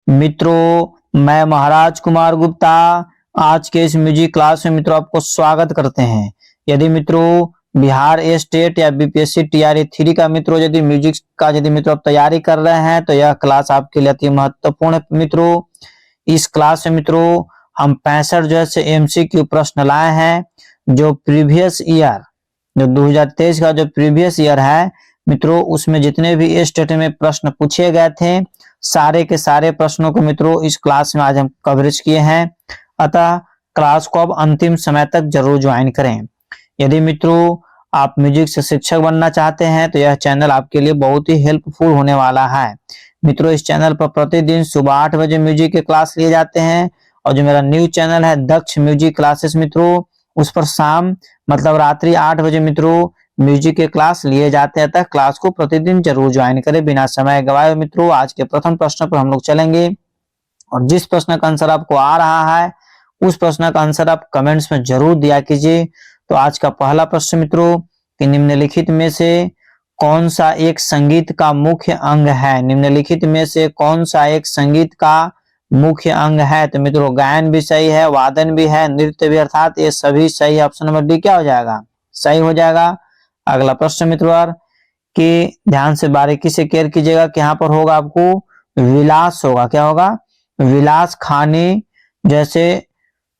मित्रों, मैं महाराज कुमार गुप्ता आज के इस म्यूजिक क्लास में मित्रों आपको स्वागत करते हैं। यदि मित्रों बिहार स्टेट या बीपीएससी टीआरई 3 का मित्रों यदि म्यूजिक का यदि मित्रों आप तैयारी कर रहे हैं तो यह क्लास आपके लिए अति महत्वपूर्ण है। मित्रों इस क्लास में मित्रों हम 65 जो है एमसीक्यू प्रश्न लाए हैं। जो प्रीवियस ईयर जो 2023 का जो प्रीवियस ईयर है मित्रों उसमें जितने भी स्टेट में प्रश्न पूछे गए थे सारे के सारे प्रश्नों को मित्रों इस क्लास में आज हम कवरेज किए हैं। अतः क्लास को अब अंतिम समय तक जरूर ज्वाइन करें। यदि मित्रों आप म्यूजिक से शिक्षक बनना चाहते हैं तो यह चैनल आपके लिए बहुत ही हेल्पफुल होने वाला है। मित्रों इस चैनल पर प्रतिदिन सुबह 8 बजे म्यूजिक के क्लास लिए जाते हैं और जो मेरा न्यू चैनल है दक्ष म्यूजिक क्लासेस मित्रों उस पर शाम मतलब रात्रि 8 बजे मित्रों म्यूजिक के क्लास लिए जाते हैं। तक क्लास को प्रतिदिन जरूर ज्वाइन करें। बिना समय गवाए मित्रों आज के प्रथम प्रश्न पर हम लोग चलेंगे और जिस प्रश्न का आंसर आपको आ रहा है उस प्रश्न का आंसर आप कमेंट्स में जरूर दिया कीजिए। तो आज का पहला प्रश्न मित्रों कि निम्नलिखित में से कौन सा एक संगीत का मुख्य अंग है। निम्नलिखित में से कौन सा एक संगीत का मुख्य अंग है। तो मित्रों गायन भी सही है, वादन भी है, नृत्य भी, अर्थात ये सभी सही। ऑप्शन नंबर डी क्या हो जाएगा, सही हो जाएगा। अगला प्रश्न मित्रों कि ध्यान से बारीकी से केयर कीजिएगा कि यहाँ पर होगा आपको विलास होगा। क्या होगा, विलास खानी जैसे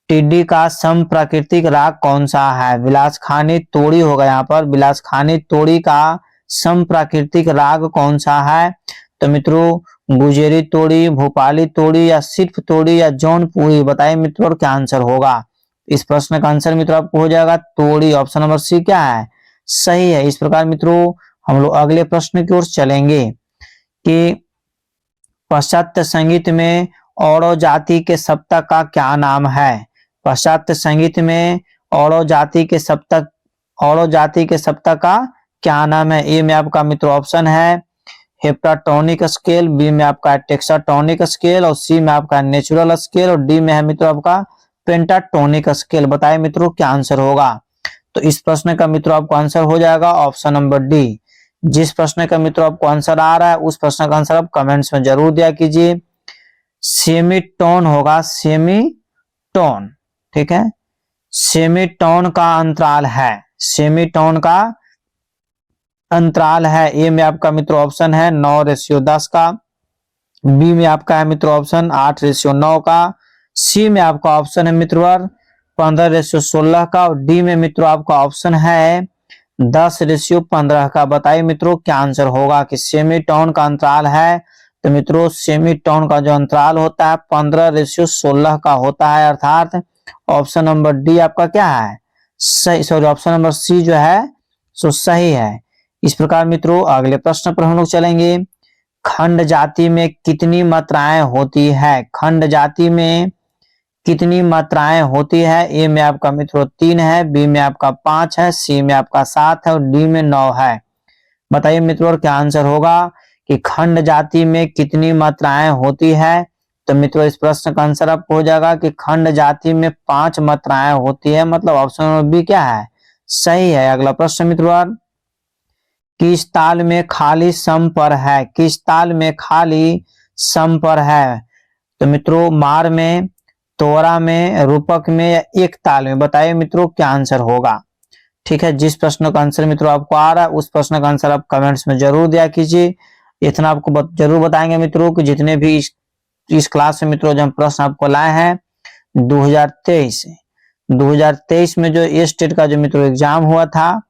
टिड्डी का सम प्राकृतिक राग कौन सा है। विलास खानी तोड़ी होगा यहाँ पर। विलास खानी तोड़ी का सम प्राकृतिक राग कौन सा है। तो मित्रों गुजेरी तोड़ी, भोपाली तोड़ी या सिर्फ तोड़ी या जौनपुरी, बताइए मित्रों क्या आंसर होगा। इस प्रश्न का आंसर मित्रों आपको हो जाएगा तोड़ी। ऑप्शन नंबर सी क्या है, सही है। इस प्रकार मित्रों हम लोग अगले प्रश्न की ओर चलेंगे कि पाश्चात्य संगीत में औरो जाति के सप्तक का क्या नाम है। पाश्चात्य संगीत में औरो जाति के सप्तक का क्या नाम है। ए में आपका मित्रों ऑप्शन है हेप्टाटोनिक स्केल, बी में आपका टेक्साटोनिक स्केल और सी में आपका नेचुरल स्केल और डी में है मित्रों आपका पेंटाटोनिक स्केल। बताइए मित्रों क्या आंसर होगा। तो इस प्रश्न का मित्रों आपको आंसर हो जाएगा ऑप्शन नंबर डी। जिस प्रश्न का मित्रों आपको आंसर आ रहा है उस प्रश्न का आंसर आप कमेंट्स में जरूर दिया कीजिए। सेमीटोन होगा, सेमीटोन, ठीक है। सेमीटोन का अंतराल है, सेमीटोन का अंतराल है। ए में आपका मित्रों ऑप्शन है 9:10 का, बी में आपका है मित्रों ऑप्शन 8:9 का, सी में आपका ऑप्शन है मित्रों 15:16 का और डी में मित्रों आपका ऑप्शन है 10:15 का। बताइए मित्रों क्या आंसर होगा कि सेमीटोन का अंतराल है। तो मित्रों सेमीटोन का जो अंतराल होता है 15:16 का होता है, अर्थात ऑप्शन नंबर डी आपका क्या है, सही। सॉरी ऑप्शन नंबर सी जो है सो सही है। इस प्रकार मित्रों अगले प्रश्न पर हम लोग चलेंगे। खंड जाति में कितनी मात्राएं होती है। खंड जाति में कितनी मात्राएं होती है। ए में आपका मित्रों 3 है, बी में आपका 5 है, सी में आपका 7 है और डी में 9 है। बताइए मित्रों क्या आंसर होगा कि खंड जाति में कितनी मात्राएं होती है। तो मित्रों इस प्रश्न का आंसर आपको हो जाएगा कि खंड जाति में 5 मात्राएं होती है, मतलब ऑप्शन नंबर बी क्या है, सही है। अगला प्रश्न मित्रों किस ताल में खाली सम पर है। किस ताल में खाली सम पर है। तो मित्रों मार में, तोरा में, रूपक में या एक ताल में। बताइए मित्रों क्या आंसर होगा। ठीक है, जिस प्रश्न का आंसर मित्रों आपको आ रहा है उस प्रश्न का आंसर आप कमेंट्स में जरूर दिया कीजिए। इतना आपको जरूर बताएंगे मित्रों कि जितने भी इस क्लास में मित्रों जो हम प्रश्न आपको लाए हैं 2023 में जो ए स्टेट का जो मित्रों एग्जाम हुआ था,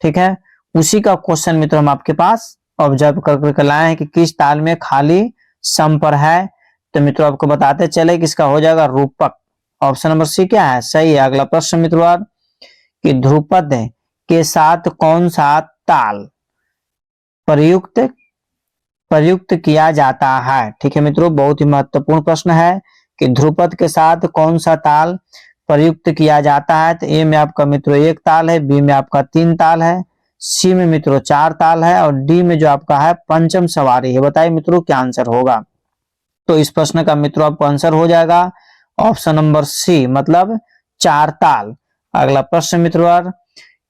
ठीक है, उसी का क्वेश्चन मित्रों हम आपके पास ऑब्जर्व करके लाए हैं कि किस ताल में खाली सम पर है। तो मित्रों आपको बताते चले कि इसका हो जाएगा रूपक। ऑप्शन नंबर सी क्या है, सही है। अगला प्रश्न मित्रों कि ध्रुपद के साथ कौन सा ताल प्रयुक्त किया जाता है। ठीक है मित्रों बहुत ही महत्वपूर्ण प्रश्न है कि ध्रुपद के साथ कौन सा ताल प्रयुक्त किया जाता है। तो ए में आपका मित्रों 1 ताल है, बी में आपका 3 ताल है, सी में मित्रों 4 ताल है और डी में जो आपका है पंचम सवारी है। बताइए मित्रों क्या आंसर होगा। तो इस प्रश्न का मित्रों आपको आंसर हो जाएगा ऑप्शन नंबर सी, मतलब 4 ताल। अगला प्रश्न मित्रों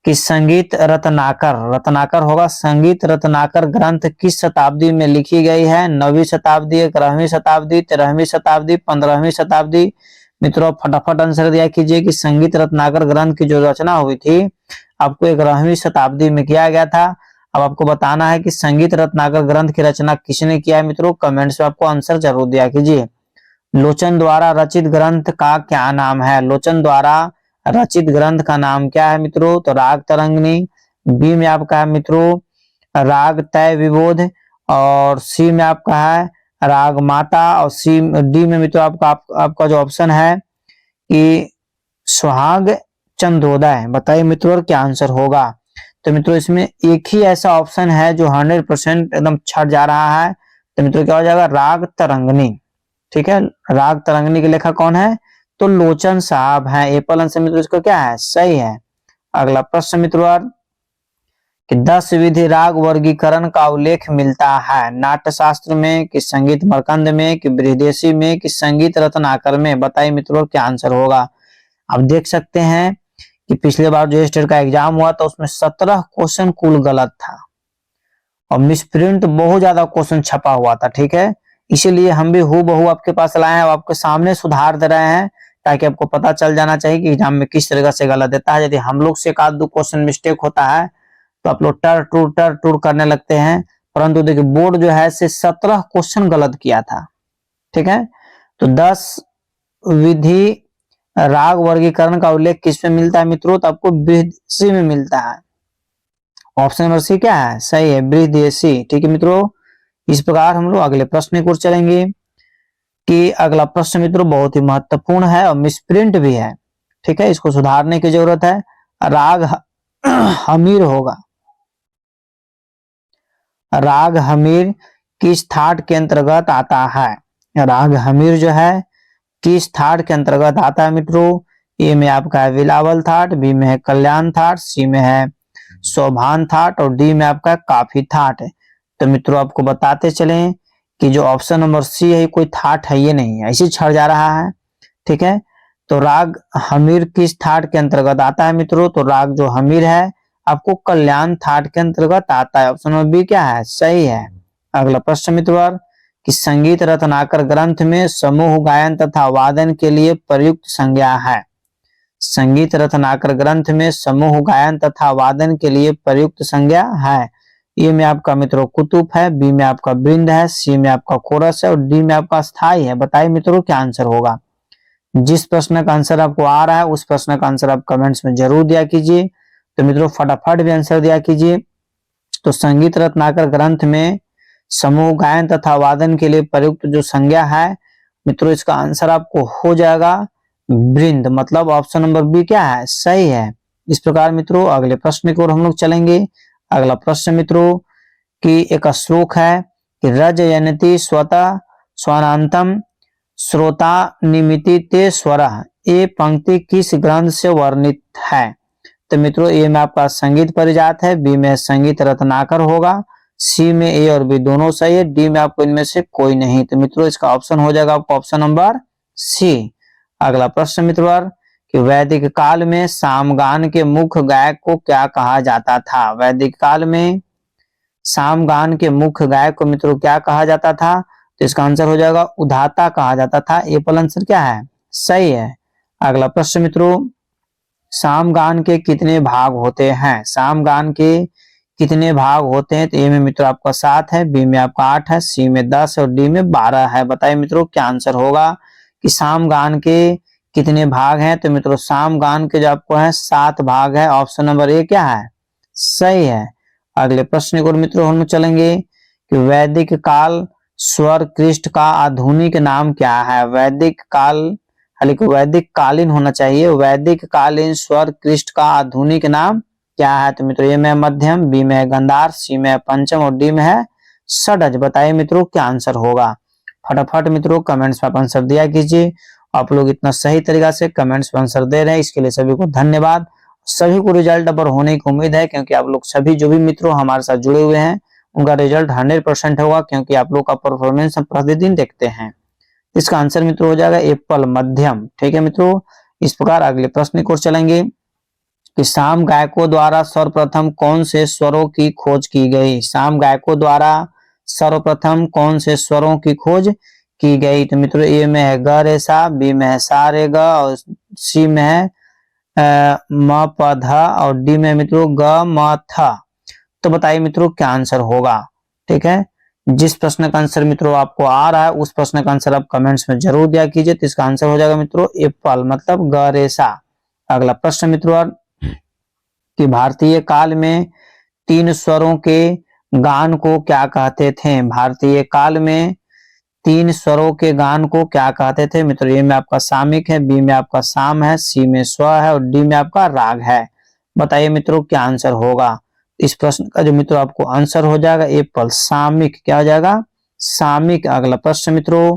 कि संगीत रत्नाकर, रत्नाकर होगा, संगीत रत्नाकर ग्रंथ किस शताब्दी में लिखी गई है? 9वीं शताब्दी, 11वीं शताब्दी, 13वीं शताब्दी, 15वीं शताब्दी। मित्रों फटाफट आंसर दिया कीजिए कि संगीत रत्नाकर ग्रंथ की जो रचना हुई थी आपको 11वीं शताब्दी में किया गया था। अब आपको बताना है कि संगीत रत्नाकर ग्रंथ की रचना किसने किया है मित्रों, कमेंट्स में आपको आंसर जरूर दिया कीजिए। लोचन द्वारा रचित ग्रंथ का क्या नाम है? लोचन द्वारा रचित ग्रंथ का नाम क्या है मित्रों? तो राग तरंगिणी। बी में आपका है मित्रों राग तय विबोध, और सी में आपका है राग माता, और डी में मित्रों आपका जो ऑप्शन है कि सुहाग चंद्रोदय। बताइए मित्रों क्या आंसर होगा? तो मित्रों इसमें एक ही ऐसा ऑप्शन है जो 100% एकदम छट जा रहा है। तो मित्रों क्या हो जाएगा? राग तरंगिणी। ठीक है, राग तरंगिणी के लेखक कौन है? तो लोचन साहब हैं। एप्पल आंसर मित्रों इसका क्या है? सही है। अगला प्रश्न मित्रों कि 10 विधि राग वर्गीकरण का उल्लेख मिलता है नाट्य शास्त्र में, कि संगीत मरकंद में, कि बृहदेशी में, कि संगीत रत्नाकर में। बताइए मित्रों क्या आंसर होगा? आप देख सकते हैं कि पिछले बार जो स्टेट का एग्जाम हुआ था उसमें 17 क्वेश्चन कुल गलत था और मिसप्रिंट बहुत ज्यादा क्वेश्चन छपा हुआ था। ठीक है, इसीलिए हम भी हूबहू आपके पास लाए हैं और आपके सामने सुधार दे रहे हैं, ताकि आपको पता चल जाना चाहिए कि एग्जाम में किस तरह से गलत देता है। यदि हम लोग से एक आध दो क्वेश्चन मिस्टेक होता है तो आप लोग टर टूर करने लगते हैं, परंतु देखिए बोर्ड जो है से 17 क्वेश्चन गलत किया था। ठीक है, तो 10 विधि राग वर्गीकरण का उल्लेख किस में मिलता है मित्रों? तो आपको बृहदेशी में मिलता है। ऑप्शन नंबर सी क्या है? सही है, बृहदेशी। ठीक है मित्रों, इस प्रकार हम लोग अगले प्रश्न की ओर चलेंगे कि अगला प्रश्न मित्रों बहुत ही महत्वपूर्ण है और मिसप्रिंट भी है। ठीक है, इसको सुधारने की जरूरत है। राग हमीर होगा। राग हमीर किस थाट के अंतर्गत आता है? राग हमीर जो है किस थाट के अंतर्गत आता है मित्रों? ए में आपका है बिलावल थाट, बी में है कल्याण थाट, सी में है शोभान थाट, और डी में आपका काफी थाट है। तो मित्रों आपको बताते चलें कि जो ऑप्शन नंबर सी है कोई थाट है ये नहीं है, ऐसे छड़ जा रहा है। ठीक है, तो राग हमीर किस थाट के अंतर्गत आता है मित्रों? तो राग जो हमीर है आपको कल्याण थाट के अंतर्गत आता है। ऑप्शन नंबर बी क्या है? सही है। अगला प्रश्न मित्रों कि संगीत रत्नाकर ग्रंथ में समूह गायन तथा वादन के लिए प्रयुक्त संज्ञा है। संगीत रत्नाकर ग्रंथ में समूह गायन तथा वादन के लिए प्रयुक्त संज्ञा है। ए में आपका मित्रों कुतुब है, बी में आपका वृंद है, सी में आपका कोरस है, और डी में आपका स्थाई है। बताइए मित्रों क्या आंसर होगा? जिस प्रश्न का आंसर आपको आ रहा है उस प्रश्न का आंसर आप कमेंट्स में जरूर दिया कीजिए। तो मित्रों फटाफट भी आंसर दिया कीजिए। तो संगीत रत्नाकर ग्रंथ में समूह गायन तथा वादन के लिए प्रयुक्त जो संज्ञा है मित्रों इसका आंसर आपको हो जाएगा वृंद, मतलब ऑप्शन नंबर बी क्या है? सही है। इस प्रकार मित्रों अगले प्रश्न की ओर हम लोग चलेंगे। अगला प्रश्न मित्रों कि एक श्लोक है कि रजयन्ति स्वतः स्वनांतम श्रोता निमिति ते स्वरः, ये पंक्ति किस ग्रंथ से वर्णित है? तो मित्रों ए में आपका संगीत परिजात है, बी में संगीत रत्नाकर होगा, सी में ए और बी दोनों सही है, डी में आपको इनमें से कोई नहीं। तो मित्रों इसका ऑप्शन हो जाएगा आपको ऑप्शन नंबर सी। अगला प्रश्न मित्रों कि वैदिक काल में सामगान के मुख्य गायक को क्या कहा जाता था? वैदिक काल में सामगान के मुख्य गायक को मित्रों क्या कहा जाता था? तो इसका आंसर हो जाएगा उधाता कहा जाता था। ए पर आंसर क्या है? सही है। अगला प्रश्न मित्रों सामगान के कितने भाग होते हैं? सामगान के कितने भाग होते हैं? तो ए में मित्रों आपका 7 है, बी में आपका 8 है, सी में 10 और डी में 12 है। बताइए मित्रों क्या आंसर होगा कि सामगान के कितने भाग हैं? तो मित्रों सामगान के जो आपको है 7 भाग है। ऑप्शन नंबर ए क्या है? सही है। अगले प्रश्न को मित्रों हम चलेंगे कि वैदिक काल स्वर कृष्ट का आधुनिक नाम क्या है? वैदिक काल हालांकि वैदिक कालीन होना चाहिए। वैदिक कालीन स्वर कृष्ट का आधुनिक नाम क्या है? तो मित्रों ए में मध्यम, बी में गंधार, सी में पंचम और डी में है षडज। बताइए मित्रों क्या आंसर होगा? फटाफट मित्रों कमेंट्स में आंसर दिया कीजिए। आप लोग इतना सही तरीका से कमेंट्स में आंसर दे रहे हैं, इसके लिए सभी को धन्यवाद। सभी को रिजल्ट डबर होने की उम्मीद है, क्योंकि आप लोग सभी जो भी मित्रों हमारे साथ जुड़े हुए हैं उनका रिजल्ट 100% होगा, क्योंकि आप लोग का परफॉर्मेंस हम प्रतिदिन देखते हैं। इसका आंसर मित्रों हो जाएगा एप्पल मध्यम। ठीक है मित्रों, इस प्रकार अगले प्रश्न की ओर चलेंगे। कि साम गायको द्वारा सर्वप्रथम कौन से स्वरों की खोज की गई। साम गायको द्वारा सर्वप्रथम कौन से स्वरों की खोज की गई। तो मित्रों ए में है ग रे सा, बी में है सा रे ग, और सी में है म प ध, और डी में मित्रों ग म थ। तो बताइए मित्रों क्या आंसर होगा। ठीक है, जिस प्रश्न का आंसर मित्रों आपको आ रहा है उस प्रश्न का आंसर आप कमेंट्स में जरूर दिया कीजिए। तो इसका आंसर हो जाएगा मित्रों एप्पल, मतलब ग रे सा। अगला प्रश्न मित्रों कि भारतीय काल में 3 स्वरों के गान को क्या कहते थे। भारतीय काल में 3 स्वरों के गान को क्या कहते थे। मित्रों ए में आपका सामिक है, बी में आपका साम है, सी में स्व है, और डी में आपका राग है। बताइए मित्रों क्या आंसर होगा। इस प्रश्न का जो मित्रों आपको आंसर हो जाएगा एप्पल, सामिक। क्या हो जाएगा, सामिक। अगला प्रश्न मित्रों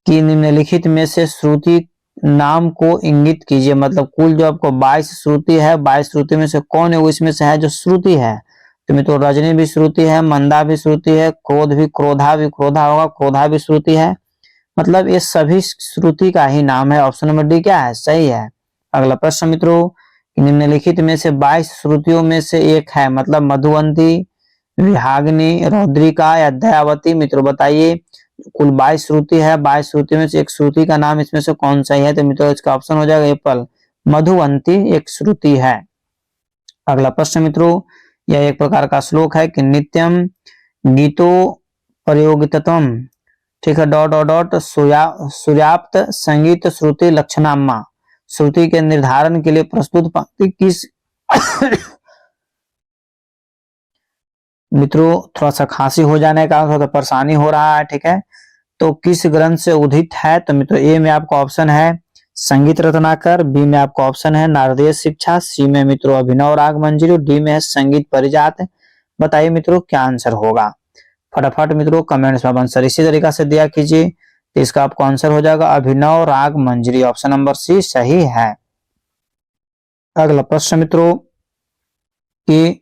कि निम्नलिखित में से श्रुति नाम को इंगित कीजिए। मतलब कुल जो आपको 22 श्रुति है, 22 श्रुति में से कौन है वो इसमें से है जो श्रुति है। तो मित्रों रजनी भी श्रुति है, मंदा भी श्रुति है, क्रोध भी, क्रोधा भी, क्रोधा होगा, क्रोधा भी श्रुति है। मतलब ये सभी श्रुति का ही नाम है। ऑप्शन नंबर डी क्या है, सही है। अगला प्रश्न मित्रों निम्नलिखित में से 22 श्रुतियों में से एक है, मतलब मधुवंती, विहाग्नि, रौद्रिका या दयावती। मित्रों बताइए कुल 22 श्रुति है, 22 श्रुति में से एक श्रुति का नाम इसमें से कौन सा है। तो मित्रों इसका ऑप्शन हो जाएगा एप्पल, मधुवंती एक श्रुति है। अगला प्रश्न मित्रों यह एक प्रकार का श्लोक है कि नित्यम गीतो प्रयोगितम, ठीक है, डॉट डॉट डॉट सूर्याप्त संगीत श्रुति लक्षणामा। श्रुति के निर्धारण के लिए प्रस्तुत पंक्ति किस मित्रों थोड़ा सा खांसी हो जाने का थोड़ा परेशानी हो रहा है। ठीक है, तो किस ग्रंथ से उदित है। तो मित्रों ए में आपका ऑप्शन है संगीत रत्नाकर, बी में आपका ऑप्शन है नारदीय शिक्षा, सी में मित्रों अभिनव राग मंजरी, डी में है संगीत परिजात। बताइए मित्रों क्या आंसर होगा। फटाफट मित्रों कमेंट्स में आंसर इसी तरीका से दिया कीजिए। तो इसका आपको आंसर हो जाएगा अभिनव राग मंजरी, ऑप्शन नंबर सी सही है। अगला प्रश्न मित्रों कि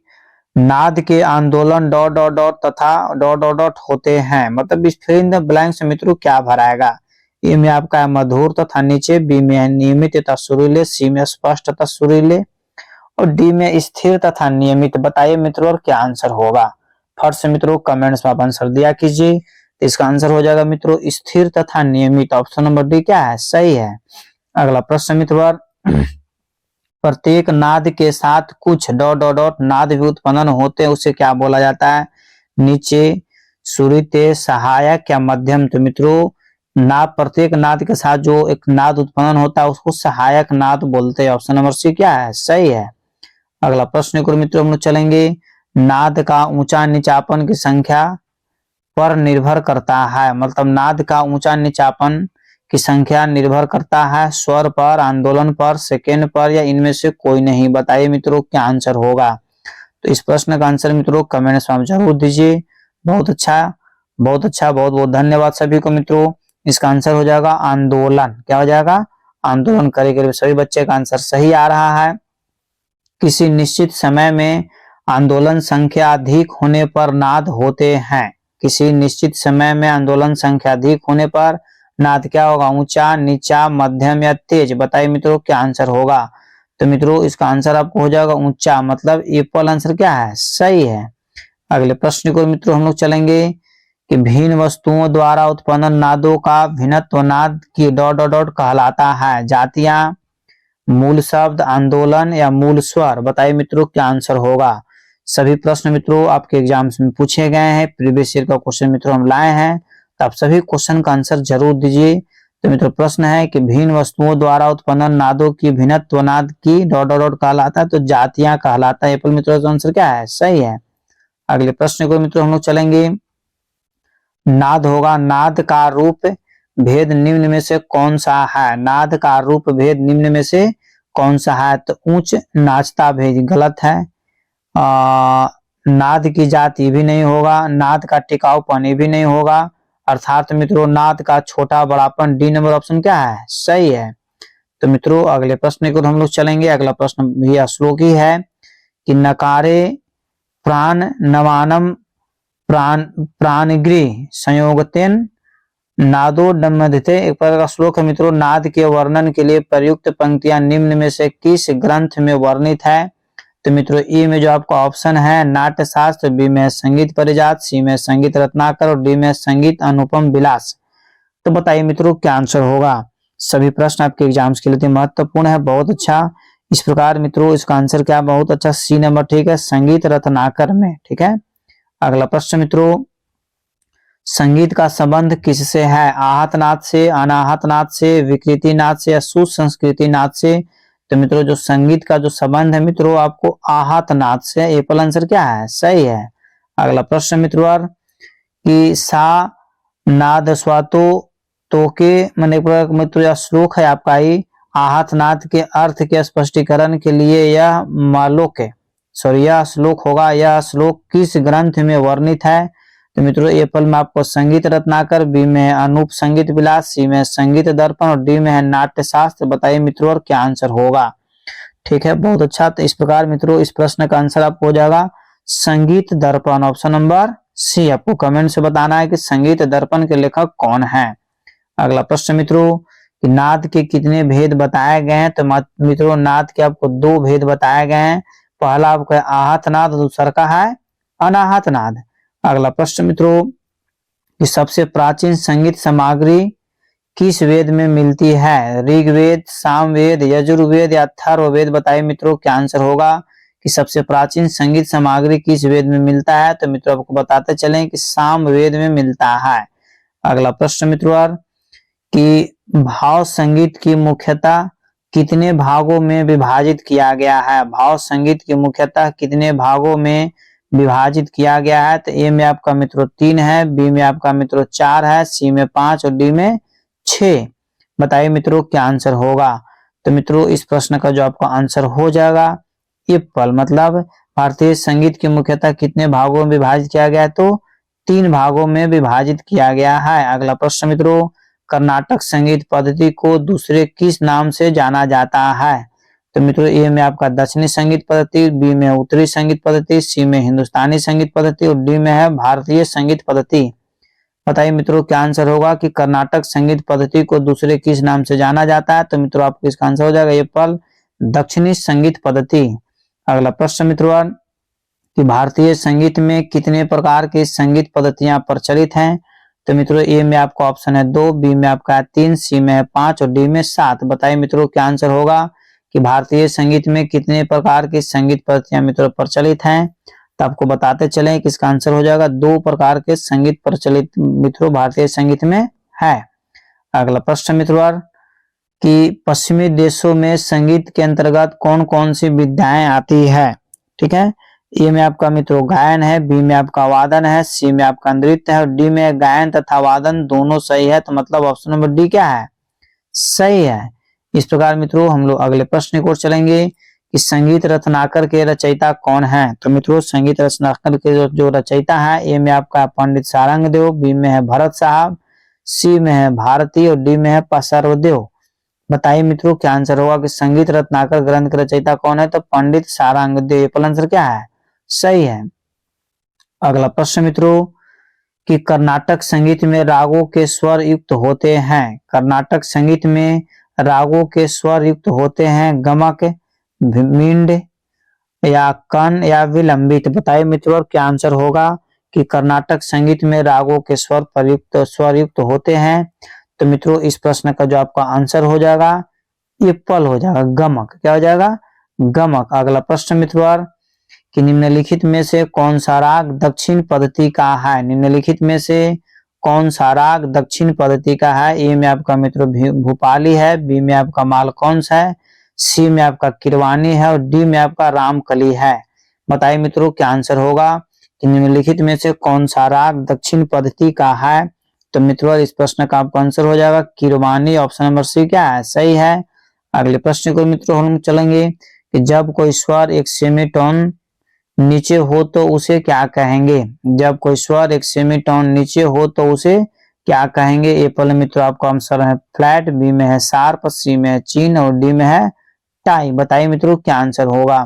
नाद के आंदोलन डॉट डॉट डॉट तथा डॉट डॉट डॉट होते हैं। मतलब इस फिल इन द ब्लैंक्स में मित्रों क्या भराएगा। ए में आपका है मधुर तथा नीचे, बी में है नियमित तथा सुरीले, सी में स्पष्ट तथा सुरीले, और डी में स्थिर तथा नियमित। बताइए मित्रों और क्या आंसर होगा। फट से मित्रों कमेंट्स में आप आंसर दिया कीजिए। तो इसका आंसर हो जाएगा मित्रों स्थिर तथा नियमित, ऑप्शन नंबर डी क्या है, सही है। अगला प्रश्न मित्रों प्रत्येक नाद के साथ कुछ डॉट डॉट डॉट नाद भी उत्पन्न होते हैं, उसे क्या बोला जाता है। नीचे, सुरीते, सहायक या मध्यम। तो मित्रों नाद, प्रत्येक नाद के साथ जो एक नाद उत्पन्न होता है उसको सहायक नाद बोलते हैं, ऑप्शन नंबर सी क्या है, सही है। अगला प्रश्न को मित्रों हम लोग चलेंगे नाद का ऊंचा नीचापन की संख्या पर निर्भर करता है। मतलब नाद का ऊंचा नीचापन की संख्या निर्भर करता है स्वर पर, आंदोलन पर, सेकेंड पर, या इनमें से कोई नहीं। बताइए मित्रों क्या आंसर होगा। तो इस प्रश्न का आंसर मित्रों कमेंट्स में आप जरूर दीजिए। बहुत अच्छा, बहुत अच्छा, बहुत बहुत धन्यवाद सभी को मित्रों। इसका आंसर हो जाएगा आंदोलन। क्या हो जाएगा, आंदोलन। करीब करीब सभी बच्चे का आंसर सही आ रहा है। किसी निश्चित समय में आंदोलन संख्या अधिक होने पर नाद होते हैं। किसी निश्चित समय में आंदोलन संख्या अधिक होने पर नाद क्या होगा, ऊंचा, नीचा, मध्यम या तेज। बताइए मित्रों क्या आंसर होगा। तो मित्रों इसका आंसर आपको हो जाएगा ऊंचा, मतलब एप्पल आंसर क्या है, सही है। अगले प्रश्न को मित्रों हम लोग चलेंगे कि भिन्न वस्तुओं द्वारा उत्पन्न नादों का भिन्नत्व नाद की डॉट डॉट डॉट कहलाता है। जातियां, मूल शब्द, आंदोलन या मूल स्वर। बताइए मित्रों क्या आंसर होगा। सभी प्रश्न मित्रों आपके एग्जाम्स में पूछे गए हैं, प्रीवियस ईयर का क्वेश्चन मित्रों हम लाए हैं, तो आप सभी क्वेश्चन का आंसर जरूर दीजिए। तो मित्रों प्रश्न है कि भिन्न वस्तुओं द्वारा उत्पन्न नादों की भिन्नत्व नाद की डॉट डॉट डॉट कहलाता है, तो जातियां कहलाता है। एप्पल मित्रों का आंसर क्या है, सही है। अगले प्रश्न को मित्रों हम लोग चलेंगे नाद होगा नाद का रूप भेद निम्न में से कौन सा है। नाद का रूप भेद निम्न में से कौन सा है। तो उच्च नाचता भेद गलत है। नाद की जाति भी नहीं होगा, नाद का टिकाऊपन भी नहीं होगा, अर्थात मित्रों नाद का छोटा बड़ापन। डी नंबर ऑप्शन क्या है, सही है। तो मित्रों अगले प्रश्न को हम लोग चलेंगे। अगला प्रश्न भी श्लोक ही है कि नकारे प्राण नवानम प्राण प्राणगृह संयोगतेन नादोडमध्यते एक प्रकार का श्लोक है मित्रों। नाद के वर्णन के लिए प्रयुक्त पंक्तियां निम्न में से किस ग्रंथ में वर्णित है? तो मित्रों ए में जो आपका ऑप्शन है नाट्य शास्त्र, बी में संगीत परिजात, सी में संगीत रत्नाकर और डी में संगीत अनुपम विलास। तो बताइए मित्रों क्या आंसर होगा। सभी प्रश्न आपके एग्जाम्स के लिए महत्वपूर्ण है, बहुत अच्छा। इस प्रकार मित्रों इसका आंसर क्या, बहुत अच्छा, सी नंबर ठीक है, संगीत रत्नाकर में। ठीक है, अगला प्रश्न मित्रों, संगीत का संबंध किससे है? आहत नाद से, अनाहत नाद से, विकृति नाद से या सुसंस्कृति नाद से? तो मित्रों जो संगीत का जो संबंध है मित्रों आपको आहत नाद से, एपल आंसर क्या है, सही है। अगला प्रश्न मित्रों कि सा नाद स्वातो तो के मैंने मित्रों यह श्लोक है आपका ही आहत नाद के अर्थ के स्पष्टीकरण के लिए यह मालोक है, सॉरी यह श्लोक होगा, यह श्लोक किस ग्रंथ में वर्णित है? तो मित्रों एप्पल में आपको संगीत रत्नाकर, बी में अनूप संगीत विलास, सी में संगीत दर्पण और डी में है नाट्य शास्त्र। बताइए मित्रों और क्या आंसर होगा। ठीक है, बहुत अच्छा। तो इस प्रकार मित्रों इस प्रश्न का आंसर आपको हो जाएगा संगीत दर्पण, ऑप्शन नंबर सी। आपको कमेंट से बताना है कि संगीत दर्पण के लेखक कौन है। अगला प्रश्न मित्रों कि नाद के कितने भेद बताए गए हैं? तो मित्रों नाद के आपको 2 भेद बताए गए हैं। पहला आपका आहत नाद, दूसरा का है अनाहत नाद। अगला प्रश्न मित्रों कि सबसे प्राचीन संगीत सामग्री किस वेद में मिलती है? ऋग्वेद, सामवेद, यजुर्वेद या अथर्ववेद? बताइए मित्रों क्या आंसर होगा कि सबसे प्राचीन संगीत सामग्री किस वेद में मिलता है? तो मित्रों आपको बताते चलें कि सामवेद में मिलता है। अगला प्रश्न मित्रों कि भाव संगीत की मुख्यतः कितने भागों में विभाजित किया गया है? भाव संगीत की मुख्यतः कितने भागों में विभाजित किया गया है? तो ए में आपका मित्रों 3 है, बी में आपका मित्रों 4 है, सी में 5 और डी में 6। बताइए मित्रों क्या आंसर होगा। तो मित्रों इस प्रश्न का जो आपका आंसर हो जाएगा एप्पल, मतलब भारतीय संगीत की मुख्यतः कितने भागों में विभाजित किया गया है? तो 3 भागों में विभाजित किया गया है। अगला प्रश्न मित्रों कर्नाटक संगीत पद्धति को दूसरे किस नाम से जाना जाता है? तो मित्रों ए में आपका दक्षिणी संगीत पद्धति, बी में उत्तरी संगीत पद्धति, सी में हिंदुस्तानी संगीत पद्धति और डी में है भारतीय संगीत पद्धति। बताइए मित्रों क्या आंसर होगा कि कर्नाटक संगीत पद्धति को दूसरे किस नाम से जाना जाता है? तो मित्रों आपको इसका आंसर हो जाएगा एप्पल, दक्षिणी संगीत पद्धति। अगला प्रश्न मित्रों कि भारतीय संगीत में कितने प्रकार की संगीत पद्धतियां प्रचलित हैं? तो मित्रों ए में आपका ऑप्शन है 2, बी में आपका 3, सी में 5 और डी में 7। बताइए मित्रों क्या आंसर होगा कि भारतीय संगीत में कितने प्रकार की संगीत पद्धतियां मित्रों प्रचलित हैं? तो आपको बताते चलें कि इसका आंसर हो जाएगा 2 प्रकार के संगीत प्रचलित मित्रों भारतीय संगीत में है। अगला प्रश्न मित्रों कि पश्चिमी देशों में संगीत के अंतर्गत कौन कौन सी विधाएं आती है? ठीक है, ए में आपका मित्रों गायन है, बी में आपका वादन है, सी में आपका नृत्य है और डी में गायन तथा वादन दोनों सही है। तो मतलब ऑप्शन नंबर डी क्या है, सही है। इस प्रकार मित्रों हम लोग अगले प्रश्न की ओर चलेंगे कि संगीत रत्नाकर के रचयिता कौन है? तो मित्रों संगीत रत्नाकर के जो रचयिता है ए में आपका पंडित सारंग देव, बी में है भरत साहब, सी में है भारती और डी में है पसर्वदेव। बताइए मित्रों क्या आंसर होगा कि संगीत रत्नाकर ग्रंथ के रचयिता कौन है? तो पंडित सारंग देव। आंसर क्या है, सही है। अगला प्रश्न मित्रों कि कर्नाटक संगीत में रागों के स्वर युक्त होते हैं। कर्नाटक संगीत में रागों के स्वर युक्त होते हैं गमक, मींड या कन या विलंबित। बताइए मित्रों क्या आंसर होगा कि कर्नाटक संगीत में रागों के स्वर युक्त होते हैं? तो मित्रों इस प्रश्न का जो आपका आंसर हो जाएगा एप्पल हो जाएगा, गमक। क्या हो जाएगा, गमक। अगला प्रश्न मित्रों कि निम्नलिखित में से कौन सा राग दक्षिण पद्धति का है? निम्नलिखित में से कौन सा राग दक्षिण पद्धति का है? ए में आपका मित्रों भूपाली है, बी में आपका मालकौंस है, सी में आपका किरवानी है और डी में आपका रामकली है। बताइए मित्रों क्या आंसर होगा कि निम्नलिखित में से कौन सा राग दक्षिण पद्धति का है? तो मित्रों इस प्रश्न का आपका आंसर हो जाएगा किरवानी, ऑप्शन नंबर सी क्या है, सही है। अगले प्रश्न को मित्रों हम चलेंगे कि जब कोई स्वर एक सेमीटोन नीचे हो तो उसे क्या कहेंगे? जब कोई स्वर एक सेमीटोन नीचे हो तो उसे क्या कहेंगे? ए पहले मित्रों आपका आंसर है फ्लैट, बी में है शार्प, सी में है चीन और डी में है टाई। बताइए मित्रों क्या आंसर होगा।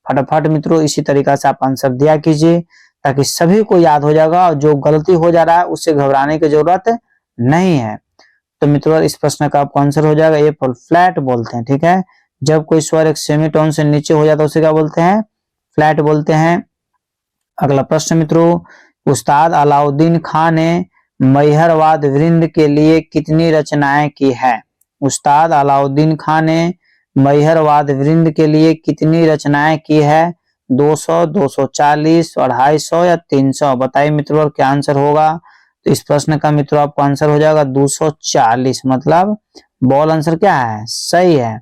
फटाफट मित्रों इसी तरीका से आप आंसर दिया कीजिए ताकि सभी को याद हो जाएगा और जो गलती हो जा रहा है उससे घबराने की जरूरत नहीं है। तो मित्रों इस प्रश्न का आपका आंसर हो जाएगा ए फॉर फ्लैट बोलते हैं, ठीक है। जब कोई स्वर एक सेमीटोन से नीचे हो जाता है उसे क्या बोलते हैं, फ्लैट बोलते हैं। अगला प्रश्न मित्रों, उस्ताद अलाउद्दीन खान ने मैहरवाद वृंद के लिए कितनी रचनाएं की है। उस्ताद अलाउद्दीन खान ने मैहरवाद वृंद के लिए कितनी रचनाएं की है, 200, 240, 250 या 300। बताइए मित्रों क्या आंसर होगा। तो इस प्रश्न का मित्रों आपका आंसर हो जाएगा 240, मतलब बॉल आंसर क्या है, सही है।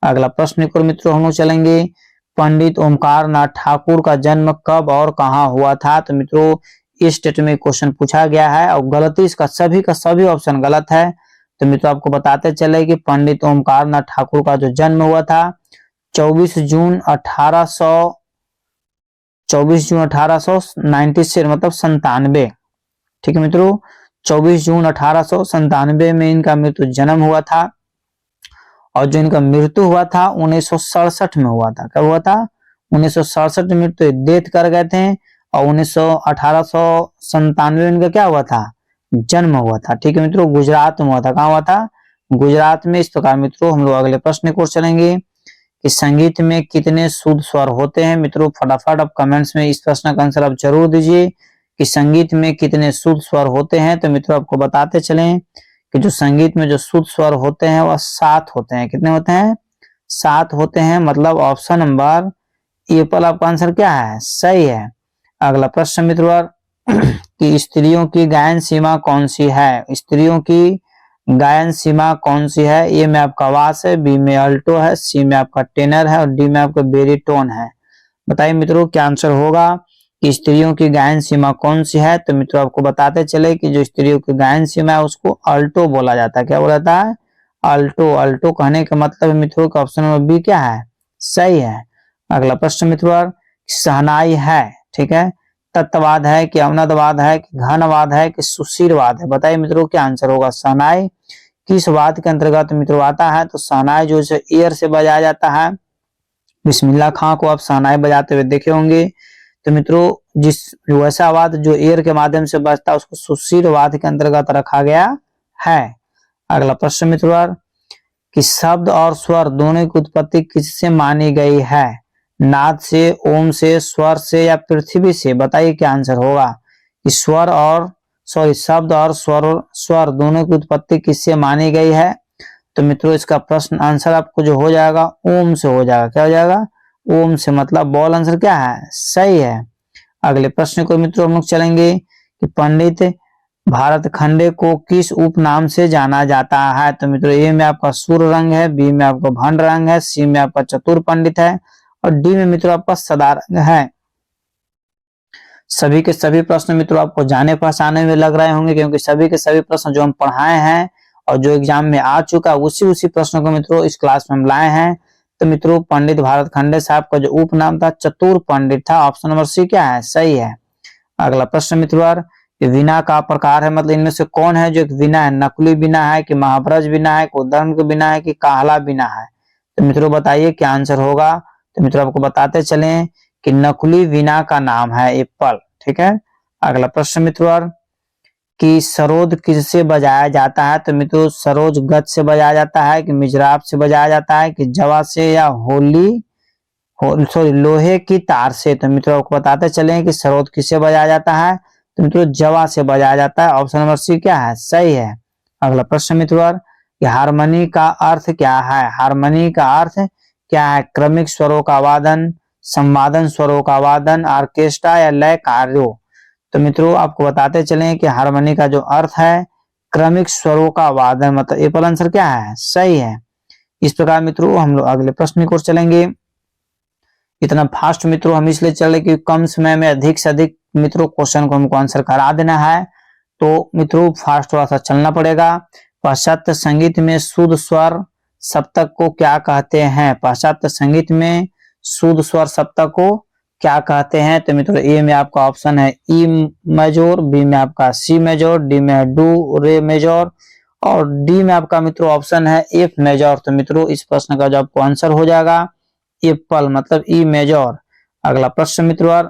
अगला प्रश्न को मित्रों हम लोग चलेंगे, पंडित ओमकार नाथ ठाकुर का जन्म कब और कहां हुआ था। तो मित्रों इस स्टेट में क्वेश्चन पूछा गया है और गलती इसका सभी का सभी ऑप्शन गलत है। तो मित्रों आपको बताते चले कि पंडित ओमकार नाथ ठाकुर का जो जन्म हुआ था 24 जून 1896, मतलब 97, ठीक है मित्रों। 24 जून 1897 में इनका मृत्यु जन्म हुआ था और जो इनका मृत्यु हुआ था 1967 में हुआ था। कब हुआ था, 1967 में मृत्यु डेथ कर गए थे और 1897 में इनका क्या हुआ था, जन्म हुआ था, ठीक है मित्रों। गुजरात में हुआ था, कहाँ हुआ था, गुजरात में। इस प्रकार मित्रों हम लोग अगले प्रश्न को चलेंगे कि संगीत में कितने शुद्ध स्वर होते हैं। मित्रों फटाफट आप कमेंट्स में इस प्रश्न का आंसर आप जरूर दीजिए कि संगीत में कितने शुद्ध स्वर होते हैं। तो मित्रों आपको बताते चलें कि जो संगीत में जो शुद्ध स्वर होते हैं वह 7 होते हैं। कितने होते हैं, 7 होते हैं, मतलब ऑप्शन नंबर ए पर आपका आंसर क्या है, सही है। अगला प्रश्न मित्रों कि स्त्रियों की गायन सीमा कौन सी है। स्त्रियों की गायन सीमा कौन सी है। ए में आपका बास है, बी में अल्टो है, सी में आपका टेनर है और डी में आपका बेरीटोन है। बताइए मित्रों क्या आंसर होगा कि स्त्रियों की गायन सीमा कौन सी है। तो मित्रों आपको बताते चले कि जो स्त्रियों की गायन सीमा है उसको अल्टो बोला जाता है। क्या बोला जाता है, अल्टो। अल्टो कहने का मतलब मित्रों का ऑप्शन नंबर बी क्या है, सही है। अगला प्रश्न मित्रों, शहनाई है, ठीक है, तत्ववाद है कि अवनदवाद है कि घनवाद है कि सुशीरवाद है। बताइए मित्रों क्या आंसर होगा। शहनाई किस वाद के अंतर्गत मित्रों आता है। तो शहनाई जो है एयर से बजाया जाता है। बिस्मिल्लाह खां को आप शहनाई बजाते हुए देखे होंगे। तो मित्रों जिस वैसा वाद जो एयर के माध्यम से बजता है उसको सुशीरवाद के अंतर्गत रखा गया है। अगला प्रश्न मित्रों कि शब्द और स्वर दोनों की उत्पत्ति किससे मानी गई है। नाद से, ओम से, स्वर से या पृथ्वी से। बताइए क्या आंसर होगा कि शब्द और स्वर दोनों की उत्पत्ति किससे मानी गई है। तो मित्रों इसका प्रश्न आंसर आपको जो हो जाएगा ओम से हो जाएगा। क्या हो जाएगा, ओम से, मतलब बॉल आंसर क्या है, सही है। अगले प्रश्न को मित्रों हम लोग चलेंगे कि पंडित भारत खंडे को किस उपनाम से जाना जाता है। तो मित्रों ए में आपका सूर रंग है, बी में आपका भंड रंग है, सी में आपका चतुर पंडित है और डी में मित्रों आपका सदा रंग है। सभी के सभी प्रश्न मित्रों आपको जाने पहचाने में लग रहे होंगे क्योंकि सभी के सभी प्रश्न जो हम पढ़ाए हैं और जो एग्जाम में आ चुका उसी प्रश्नों को मित्रों इस क्लास में हम लाए हैं। तो मित्रों पंडित भारत खंडे साहब का जो उपनाम था चतुर पंडित था। ऑप्शन नंबर सी क्या है, सही है। अगला प्रश्न मित्रों वीणा का प्रकार है, मतलब इनमें से कौन है जो एक वीणा है, नकुली वीणा है कि महाभ्रज वीणा है, उद्धरण की वीणा है कि काहला वीणा है। तो मित्रों बताइए क्या आंसर होगा। तो मित्रों आपको बताते चले कि नकुली वीणा का नाम है एप्पल, ठीक है। अगला प्रश्न मित्रों कि सरोद किससे बजाया जाता है। तो मित्रों सरोज गज से बजाया जाता है कि मिजराब से बजाया जाता है कि जवा से या लोहे की तार से। तो मित्रों आपको बताते चले कि सरोद किससे बजाया जाता है। तो मित्रों जवा से बजाया जाता है। ऑप्शन नंबर सी क्या है, सही है। अगला प्रश्न मित्रों कि हारमोनी का अर्थ क्या है। हारमोनी का अर्थ क्या है, क्रमिक स्वरों का वादन, संवादन स्वरों का वादन, ऑर्केस्ट्रा या लय कार्यों। तो मित्रों आपको बताते चले कि हारमोनी का जो अर्थ है क्रमिक स्वरों का वादन, मतलब एप्पल आंसर क्या है, सही है। इस प्रकार मित्रों हम लोग अगले प्रश्न की ओर चलेंगे। इतना फास्ट मित्रों हम इसलिए चल रहे कि कम समय में अधिक से अधिक मित्रों क्वेश्चन को हमको आंसर करा देना है। तो मित्रों फास्ट थोड़ा सा चलना पड़ेगा। पाश्चात्य संगीत में शुद्ध स्वर सप्तक को क्या कहते हैं। पाश्चात्य संगीत में शुद्ध स्वर सप्तक को क्या कहते हैं। तो मित्रों ए में आपका ऑप्शन है ई मेजोर, बी में आपका सी मेजोर, डी में डू रे मेजोर और डी में आपका मित्रों ऑप्शन है एफ मेजोर। तो मित्रों इस प्रश्न का जो आपको आंसर हो जाएगा एप्पल, मतलब ई मेजोर। अगला प्रश्न मित्रों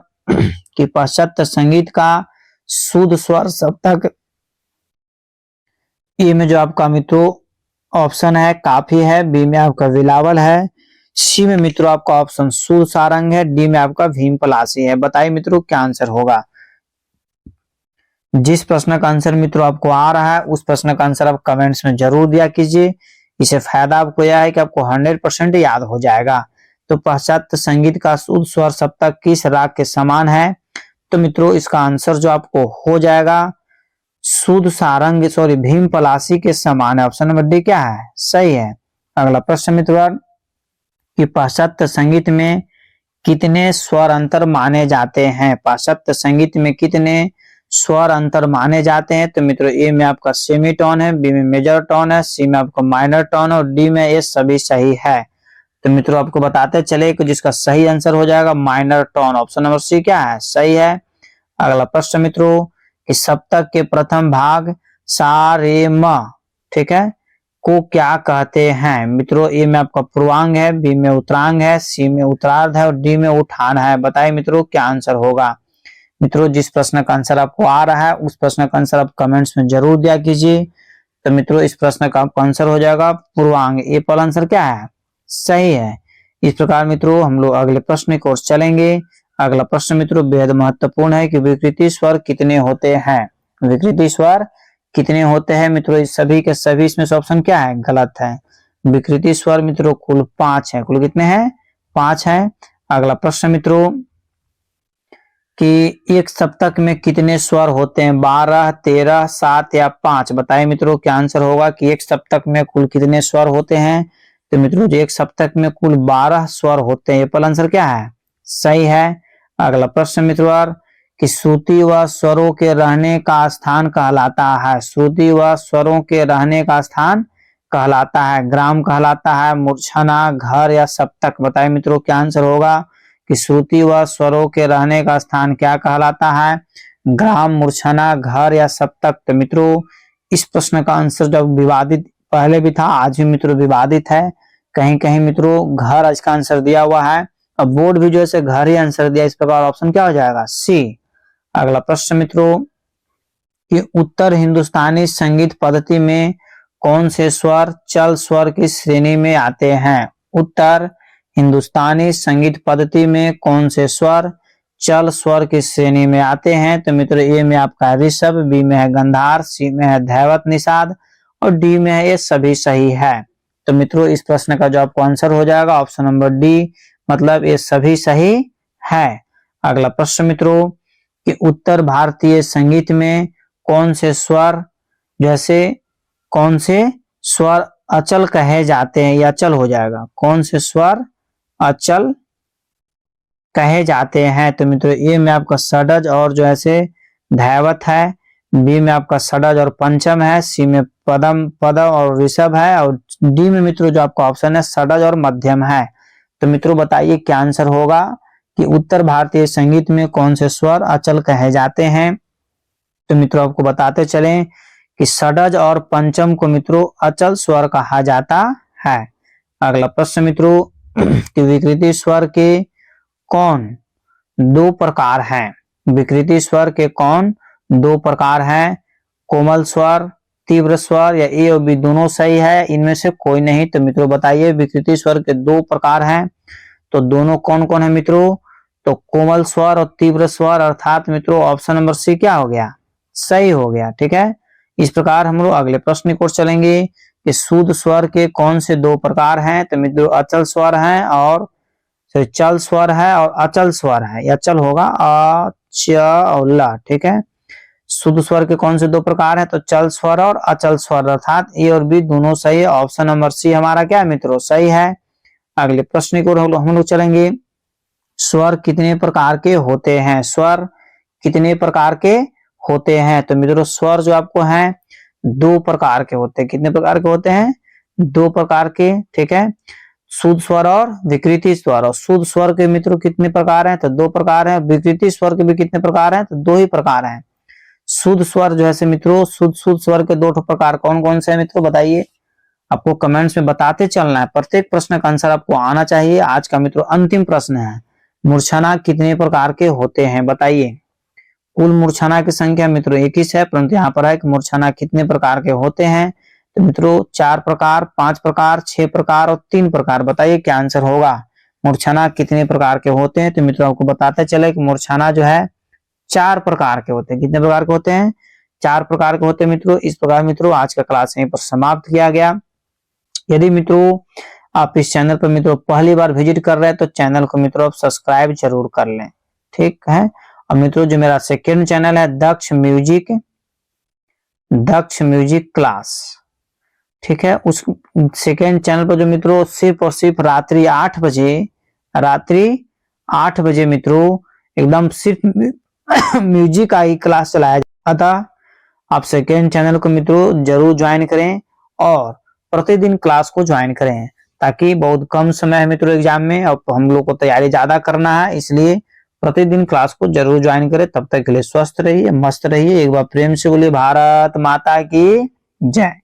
कि पाश्चात्य संगीत का शुद्ध स्वर सप्तक ए में जो आपका मित्रों ऑप्शन है काफी है, बी में आपका बिलावल है, सी में मित्रों आपका ऑप्शन सूर सारंग है, डी में आपका भीम पलासी है। बताइए मित्रों क्या आंसर होगा। जिस प्रश्न का आंसर मित्रों आपको आ रहा है उस प्रश्न का आंसर आप कमेंट्स में जरूर दिया कीजिए। इसे फायदा आपको यह है कि आपको 100% याद हो जाएगा। तो पाश्चात्य संगीत का शुद्ध स्वर सप्तक किस राग के समान है? तो मित्रों इसका आंसर जो आपको हो जाएगा शुद्ध सारंग सॉरी भीम पलासी के समान है। ऑप्शन नंबर डी क्या है? सही है। अगला प्रश्न मित्रों कि पाश्चात्य संगीत में कितने स्वर अंतर माने जाते हैं? पाश्चात्य संगीत में कितने स्वर अंतर माने जाते हैं? तो मित्रों ए में आपका सेमी टोन है, बी में मेजर टोन है, सी में आपका माइनर टोन और डी में ये सभी सही है। तो मित्रों आपको बताते चले कि जिसका सही आंसर हो जाएगा minor tone. Option number C क्या है? सही है। अगला प्रश्न मित्रों कि सप्तक के प्रथम भाग सा रे म, ठीक है, को क्या कहते हैं? मित्रों ए में आपका पूर्वांग है, बी में उत्तरांग है, सी में उत्तरार्ध है और डी में उठान है। बताइए मित्रों क्या आंसर होगा। मित्रों जिस प्रश्न का आंसर आपको आ रहा है उस प्रश्न का आंसर आप कमेंट्स में जरूर दिया कीजिए। तो मित्रों इस प्रश्न का आपका आंसर हो जाएगा पूर्वांग। ए पर आंसर क्या है? सही है। इस प्रकार मित्रों हम लोग अगले प्रश्न की ओर चलेंगे। अगला प्रश्न मित्रों बेहद महत्वपूर्ण है कि विकृति स्वर कितने होते हैं? विकृति स्वर कितने होते हैं? मित्रों इस सभी के सभी इसमें से ऑप्शन क्या है? गलत है। विकृति स्वर मित्रों कुल 5 है। कुल कितने हैं? 5 है। अगला प्रश्न मित्रों कि एक सप्तक में कितने स्वर होते हैं? 12, 13, 7 या 5? बताइए मित्रों क्या आंसर होगा कि एक सप्तक में कुल कितने स्वर होते हैं? तो मित्रों जो एक सप्तक में कुल 12 स्वर होते हैं। ये पहला आंसर क्या है? सही है। अगला प्रश्न मित्रों कि श्रुति व स्वरों के रहने का स्थान कहलाता है। श्रुति व स्वरों के रहने का स्थान कहलाता है, ग्राम कहलाता है, मूर्छना, घर या सप्तक? बताइए मित्रों क्या आंसर होगा कि श्रुति व स्वरों के रहने का स्थान क्या कहलाता है? ग्राम, मूर्छना, घर या सप्तक? तो मित्रों इस प्रश्न का आंसर जब विवादित पहले भी था आज भी मित्रों विवादित है। कहीं कहीं मित्रों घर इसका आंसर दिया हुआ है, अब बोर्ड भी जो है घर ही आंसर दिया। इस प्रकार ऑप्शन क्या हो जाएगा? सी। अगला प्रश्न मित्रों कि उत्तर हिंदुस्तानी संगीत पद्धति में कौन से स्वर चल स्वर की श्रेणी में आते हैं? उत्तर हिंदुस्तानी संगीत पद्धति में कौन से स्वर चल स्वर की श्रेणी में आते हैं? तो मित्रों ए में आपका ऋषभ, बी में है गंधार, सी में है धैवत निषाद और डी में है ये सभी सही है। तो मित्रों इस प्रश्न का जो आपको आंसर हो जाएगा ऑप्शन नंबर डी, मतलब ये सभी सही है। अगला प्रश्न मित्रों कि उत्तर भारतीय संगीत में कौन से स्वर जैसे कौन से स्वर अचल कहे जाते हैं? या अचल हो जाएगा। कौन से स्वर अचल कहे जाते हैं? तो मित्रों ए में आपका षडज और जो है धैवत है, बी में आपका षडज और पंचम है, सी में पदम पदम और ऋषभ है और डी में मित्रों जो आपका ऑप्शन है षडज और मध्यम है। तो मित्रों बताइए क्या आंसर होगा कि उत्तर भारतीय संगीत में कौन से स्वर अचल कहे जाते हैं? तो मित्रों आपको बताते चलें कि षडज और पंचम को मित्रों अचल स्वर कहा जाता है। अगला प्रश्न मित्रों कि विकृति स्वर के कौन 2 प्रकार हैं? विकृति स्वर के कौन 2 प्रकार हैं? कोमल स्वर, तीव्र स्वर या ए और बी दोनों सही है? इनमें से कोई नहीं? तो मित्रों बताइए विकृति स्वर के 2 प्रकार हैं तो दोनों कौन कौन है मित्रों? तो कोमल स्वर और तीव्र स्वर, अर्थात मित्रों ऑप्शन नंबर सी क्या हो गया? सही हो गया। ठीक है। इस प्रकार हम लोग अगले प्रश्न की ओर चलेंगे कि शुद्ध स्वर के कौन से 2 प्रकार हैं? तो मित्रों अचल स्वर है और चल स्वर है और अचल स्वर है। या अचल होगा अ, च और ल। ठीक है। शुद्ध स्वर के कौन से 2 प्रकार हैं? तो चल स्वर और अचल स्वर, अर्थात ए और बी दोनों सही है। ऑप्शन नंबर सी हमारा क्या है मित्रों? सही है। अगले प्रश्न की ओर हम लोग चलेंगे। स्वर कितने प्रकार के होते हैं? स्वर कितने प्रकार के होते हैं? तो मित्रों स्वर जो आपको हैं 2 प्रकार के होते हैं। कितने प्रकार के होते हैं? 2 प्रकार के। ठीक है। शुद्ध स्वर और विकृति स्वर। और शुद्ध स्वर के मित्रों कितने प्रकार हैं? तो 2 प्रकार हैं। विकृति स्वर के भी कितने प्रकार हैं? तो 2 ही प्रकार हैं। शुद्ध स्वर जो है मित्रों शुद्ध स्वर के 2 प्रकार कौन कौन से हैं मित्रों बताइए। आपको कमेंट्स में बताते चलना है, प्रत्येक प्रश्न का आंसर आपको आना चाहिए। आज का मित्रों अंतिम प्रश्न है, मूर्छना कितने प्रकार के होते हैं बताइए। कुल मूर्छना की संख्या मित्रों 21 है, परंतु यहाँ पर है कि मूर्छना कितने प्रकार के होते हैं। तो मित्रों 4 प्रकार, 5 प्रकार, 6 प्रकार और 3 प्रकार। बताइए क्या आंसर होगा। मूर्छना कितने प्रकार के होते हैं। तो मित्रों आपको बताते चले कि मूर्छना जो है 4 प्रकार के होते हैं। कितने प्रकार के होते हैं। 4 प्रकार के होते हैं मित्रों। इस प्रकार मित्रों आज का क्लास यहीं पर समाप्त किया गया। यदि मित्रों आप इस चैनल पर मित्रों पहली बार विजिट कर रहे हैं तो चैनल को मित्रों आप सब्सक्राइब जरूर कर लें, ठीक है। और मित्रों जो मेरा सेकेंड चैनल है दक्ष म्यूजिक क्लास, ठीक है, उस सेकेंड चैनल पर जो मित्रों सिर्फ और सिर्फ रात्रि 8 बजे मित्रों एकदम सिर्फ म्यूजिक का ही क्लास चलाया जाता। आप सेकेंड चैनल को मित्रों जरूर ज्वाइन करें और प्रतिदिन क्लास को ज्वाइन करें, ताकि बहुत कम समय है मित्रों एग्जाम में और हम लोग को तैयारी ज्यादा करना है, इसलिए प्रतिदिन क्लास को जरूर ज्वाइन करें। तब तक के लिए स्वस्थ रहिए, मस्त रहिए। एक बार प्रेम से बोलिए भारत माता की जय।